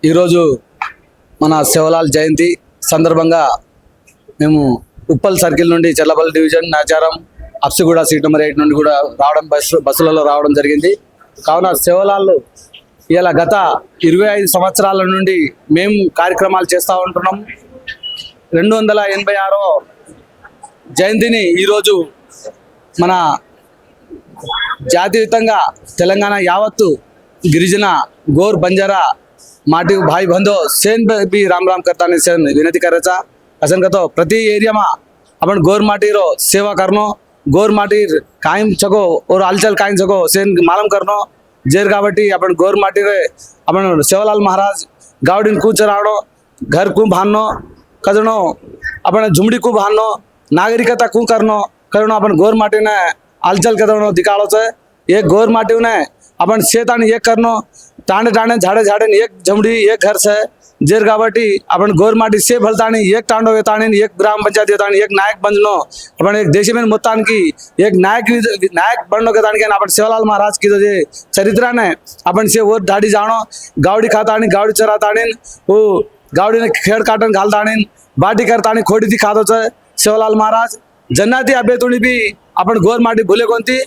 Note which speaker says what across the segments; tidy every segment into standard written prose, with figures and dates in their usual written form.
Speaker 1: ఈరోజు మన శివలాల్ జయంతి సందర్భంగా మేము ఉప్పల్ సర్కిల్ నుండి Cherlapally division Nacharam Apsiguda seat number 8 నుండి కూడా రావడం బస్సులలో రావడం జరిగింది. కావున శివలాల్ ఇలా గత 25 సంవత్సరాల నుండి మేము కార్యక్రమాలు చేస్తూ ఉంటున్నాం. 286వ జయంతిని ఈరోజు మన జాతీయతంగా తెలంగాణ యావత్తు गिरिजना गोर बंजारा माटी भाई बंधो सेन भी राम राम करता ने सेन विनती करे असन का तो प्रति एरिया में अपन गोर माटी रो सेवा करनो गोर माटी कायम सको और हलचल कायम सको सेन मालूम करनो जेर काबट्टी अपन गोर माटी रे अपन शिवलाल महाराज गावड़ीन कूच रावड़ो घर कू भानो कजनो अपन झुमड़ी कू भानो नागरिकता कू करनो अपन गोर माटी ने हलचल कदनो दिखाड़ो से एक गोर माटी ने अपन शेतान एक करनो टाणे टाणे झाड़े झाड़े एक झमड़ी एक घर से जेर काबट्टी अपन गोर माटी से भलतानी एक टांडो वेतानी एक ग्राम पंचायत वेतानी एक नायक बननो अपन एक देश में मोत्तान की एक नायक बननो के तानी अपन शिवलाल महाराज की जो चरित्र ने अपन से वो ढाडी जानो गावड़ी खातानी गावड़ी चरातानी वो गावड़ी ने खेड़ काटन घालतानी बाटी करतानी खोड़ी थी खातो छे शिवलाल महाराज जन्नाती अभ्यर्थुनी भी अपन गोर माटी भूले कोंती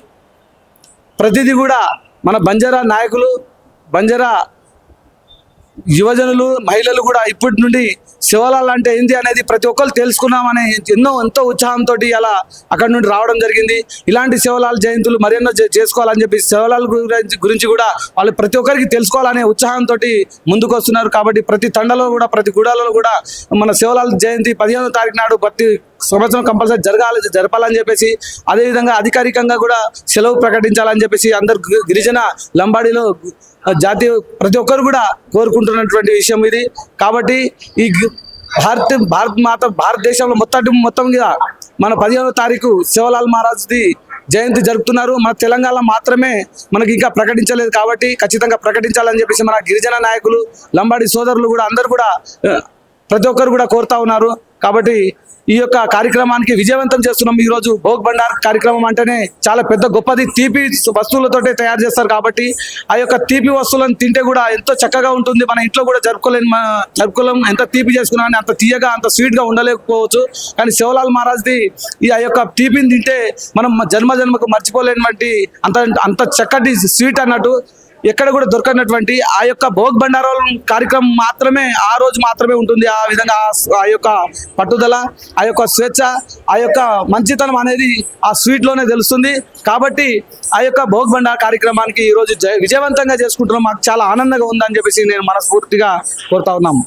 Speaker 1: ప్రతిదీ కూడా మన బంజారా నాయకులు బంజారా యువజనులు మహిళలు కూడా ఇప్పటి నుండి శివలాల్ అంటే ఏంటి అనేది ప్రతి ఒక్కరు తెలుసుకున్నామని ఎంతో ఉత్సాహంతో అలా అక్కడ నుండి రావడం జరిగింది. ఇలాంటి శివలాల్ జయంతులు మరెన్నో చేసుకోవాలని చెప్పి శివలాల్ గురించి కూడా వాళ్ళు ప్రతి ఒక్కరికి తెలుసుకోవాలనే ఉత్సాహంతో ముందుకు వస్తున్నారు. కాబట్టి ప్రతి తండలో కూడా ప్రతి గుడాలలో కూడా మన శివలాల్ జయంతి 15వ తారీఖు నాడు ప్రతి సంవత్సరం కంపల్సరీ జరపాలని చెప్పేసి అదేవిధంగా అధికారికంగా కూడా సెలవు ప్రకటించాలని చెప్పేసి అందరు గిరిజన లంబాడీలో జాతీయ ప్రతి ఒక్కరు కూడా కోరుకుంటున్నటువంటి విషయం ఇది. కాబట్టి ఈ భారతదేశంలో మొత్తంగా మన 15వ తారీఖు శివలాల్ మహారాజ్ది జయంతి జరుపుతున్నారు. మన తెలంగాణ మాత్రమే మనకి ఇంకా ప్రకటించలేదు కాబట్టి ఖచ్చితంగా ప్రకటించాలని చెప్పేసి మన గిరిజన నాయకులు లంబాడి సోదరులు కూడా అందరు కూడా ప్రతి ఒక్కరు కూడా కోరుతా ఉన్నారు. కాబట్టి ఈ యొక్క కార్యక్రమానికి విజయవంతం చేస్తున్నాం. ఈరోజు భోగ్ బండార్ కార్యక్రమం అంటేనే చాలా పెద్ద గొప్పది. తీపి వస్తువులతోటే తయారు చేస్తారు కాబట్టి ఆ యొక్క తీపి వస్తువులను తింటే కూడా ఎంతో చక్కగా ఉంటుంది. మన ఇంట్లో కూడా జరుపుకోలేం. ఎంత తీపి చేసుకున్నా అంత తీయగా అంత స్వీట్గా ఉండలేకపోవచ్చు. కానీ శివలాల్ మహారాజ్ది ఈ ఆ యొక్క తీపిని తింటే మనం జన్మకు మర్చిపోలేనటువంటి అంత చక్కటి స్వీట్ అన్నట్టు ఎక్కడ కూడా దొరకనటువంటి ఆ యొక్క భోగ్ బండారం కార్యక్రమం మాత్రమే ఆ రోజు మాత్రమే ఉంటుంది. ఆ విధంగా ఆ యొక్క పట్టుదల ఆ యొక్క స్వేచ్ఛ ఆ యొక్క మంచితనం అనేది ఆ స్వీట్లోనే తెలుస్తుంది. కాబట్టి ఆ యొక్క భోగ్ బండార్ కార్యక్రమానికి ఈరోజు విజయవంతంగా చేసుకుంటున్నాం. మాకు చాలా ఆనందంగా ఉందని చెప్పేసి నేను మనస్ఫూర్తిగా కోరుతా ఉన్నాము.